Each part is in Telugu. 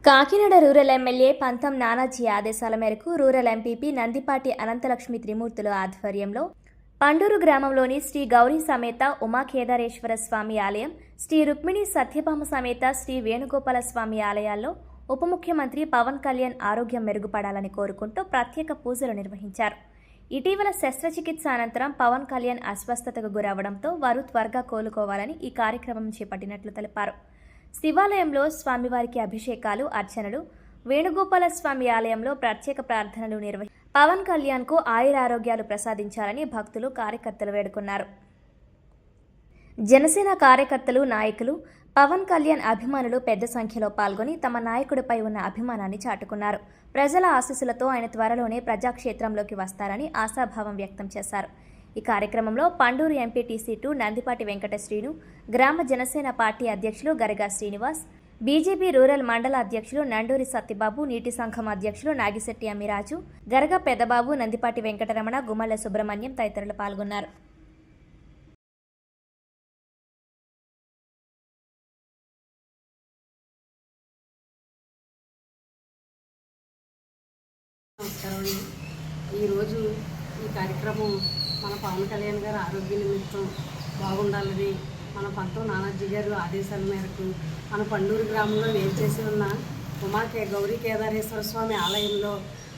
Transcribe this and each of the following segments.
కాకినాడ రూరల్ ఎమ్మెల్యే పంతం నానాజీ ఆదేశాల మేరకు రూరల్ ఎంపీపీ నందిపాటి అనంతలక్ష్మి త్రిమూర్తుల ఆధ్వర్యంలో పండూరు గ్రామంలోని శ్రీ గౌరీ సమేత ఉమాకేదారేశ్వర స్వామి ఆలయం, శ్రీ రుక్మిణి సత్యభామ సమేత శ్రీ వేణుగోపాల స్వామి ఆలయాల్లో ఉప ముఖ్యమంత్రి పవన్ కళ్యాణ్ ఆరోగ్యం మెరుగుపడాలని కోరుకుంటూ ప్రత్యేక పూజలు నిర్వహించారు. ఇటీవల శస్త్రచికిత్స అనంతరం పవన్ కళ్యాణ్ అస్వస్థతకు గురవడంతో వారు త్వరగా కోలుకోవాలని ఈ కార్యక్రమం చేపట్టినట్లు తెలిపారు. శివాలయంలో స్వామివారికి అభిషేకాలు, అర్చనలు, వేణుగోపాల స్వామి ఆలయంలో ప్రత్యేక ప్రార్థనలు నిర్వహించి పవన్ కళ్యాణ్కు ఆయురారోగ్యాలు ప్రసాదించాలని భక్తులు, కార్యకర్తలు వేడుకున్నారు. జనసేన కార్యకర్తలు, నాయకులు, పవన్ కళ్యాణ్ అభిమానులు పెద్ద సంఖ్యలో పాల్గొని తమ నాయకుడిపై ఉన్న అభిమానాన్ని చాటుకున్నారు. ప్రజల ఆశీస్సులతో ఆయన త్వరలోనే ప్రజాక్షేత్రంలోకి వస్తారని ఆశాభావం వ్యక్తం చేశారు. ఈ కార్యక్రమంలో పండూరు ఎంపీటీసీ2 నందిపాటి వెంకట శ్రీను, గ్రామ జనసేన పార్టీ అధ్యక్షులు గరగా శ్రీనివాస్, బీజేపీ రూరల్ మండల అధ్యక్షులు నండూరి సత్యబాబు, నీటి సంఘం అధ్యక్షులు నాగిశెట్టి అమ్మిరాజు, గరగా పెద్దబాబు, నందిపాటి వెంకటరమణ, గుమ్మల సుబ్రహ్మణ్యం తదితరులు పాల్గొన్నారు. నమస్కారం. ఈరోజు ఈ కార్యక్రమం మన పవన్ కళ్యాణ్ గారు ఆరోగ్య నిమిత్తం బాగుండాలని మన పంతం నానాజీ గారు ఆదేశాల మేరకు మన పండూరు గ్రామంలో వేంచేసి ఉన్న గౌరీ కేదారేశ్వర స్వామి ఆలయంలో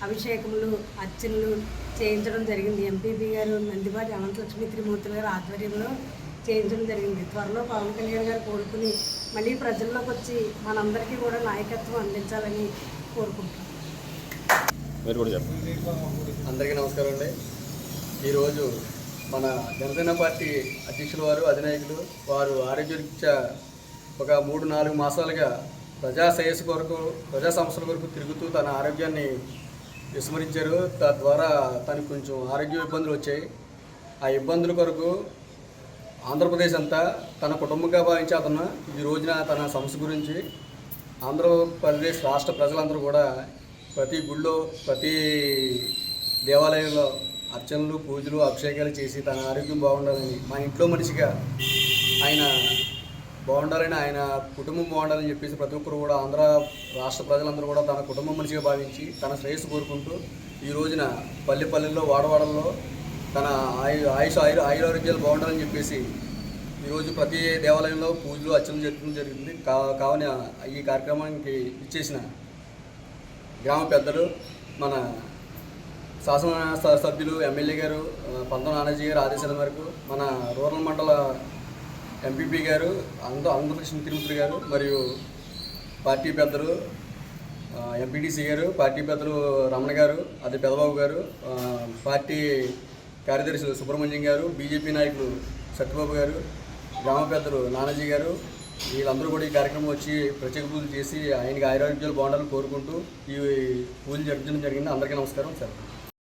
అభిషేకములు, అర్చనలు చేయించడం జరిగింది. ఎంపీపీ గారు నందిపాటి అనంతలక్ష్మి త్రిమూర్తుల గారు ఆధ్వర్యంలో చేయించడం జరిగింది. త్వరలో పవన్ కళ్యాణ్ గారు కోరుకుని మళ్ళీ ప్రజల్లోకి వచ్చి మనందరికీ కూడా నాయకత్వం అందించాలని కోరుకుంటున్నాం. అందరికీ నమస్కారం అండి. ఈరోజు మన జనసేన పార్టీ అధ్యక్షుల వారు, అధినాయకులు వారు ఆరోగ్యరీత్యా ఒక 3-4 మాసాలుగా ప్రజా శ్రేయస్సు కొరకు, ప్రజా సమస్యల కొరకు తిరుగుతూ తన ఆరోగ్యాన్ని విస్మరించారు. తద్వారా తనకు కొంచెం ఆరోగ్య ఇబ్బందులు వచ్చాయి. ఆ ఇబ్బందుల కొరకు ఆంధ్రప్రదేశ్ అంతా తన కుటుంబంగా భావించి అతను ఈ రోజున తన సమస్య గురించి ఆంధ్రప్రదేశ్ రాష్ట్ర ప్రజలందరూ కూడా ప్రతి గుళ్ళో, ప్రతి దేవాలయంలో అర్చనలు, పూజలు, అభిషేకాలు చేసి తన ఆరోగ్యం బాగుండాలని, మా ఇంట్లో మనిషిగా ఆయన బాగుండాలని, ఆయన కుటుంబం బాగుండాలని చెప్పేసి ప్రతి ఒక్కరు కూడా ఆంధ్ర రాష్ట్ర ప్రజలందరూ కూడా తన కుటుంబం మనిషిగా భావించి తన శ్రేయస్సు కోరుకుంటూ ఈ రోజున పల్లెల్లో, వాడవాడల్లో తన ఆయురారోగ్యాలు బాగుండాలని చెప్పేసి ఈరోజు ప్రతి దేవాలయంలో పూజలు, అర్చనలు జరపడం జరిగింది. కావున ఈ కార్యక్రమానికి ఇచ్చేసిన గ్రామ పెద్దలు, మన శాసన సభ్యులు, ఎమ్మెల్యే గారు పంతం నానాజీ గారు ఆదేశాల మేరకు మన రూరల్ మండల ఎంపీపీ గారు అనంతలక్ష్మి త్రిమూర్తులు గారు, మరియు పార్టీ పెద్దలు ఎంపీటీసీ గారు, పార్టీ పెద్దలు రమణ గారు, అదే పెదబాబు గారు, పార్టీ కార్యదర్శులు సుబ్రహ్మణ్యం గారు, బీజేపీ నాయకులు సత్యబాబు గారు, గ్రామ పెద్దలు నానాజీ గారు, వీళ్ళందరూ కూడా ఈ కార్యక్రమం వచ్చి ప్రత్యేక పూజలు చేసి ఆయనకి ఆరోగ్యాలు బాగుండాలని కోరుకుంటూ ఈ పూజలు జరపడం జరిగింది. అందరికీ నమస్కారం సార్.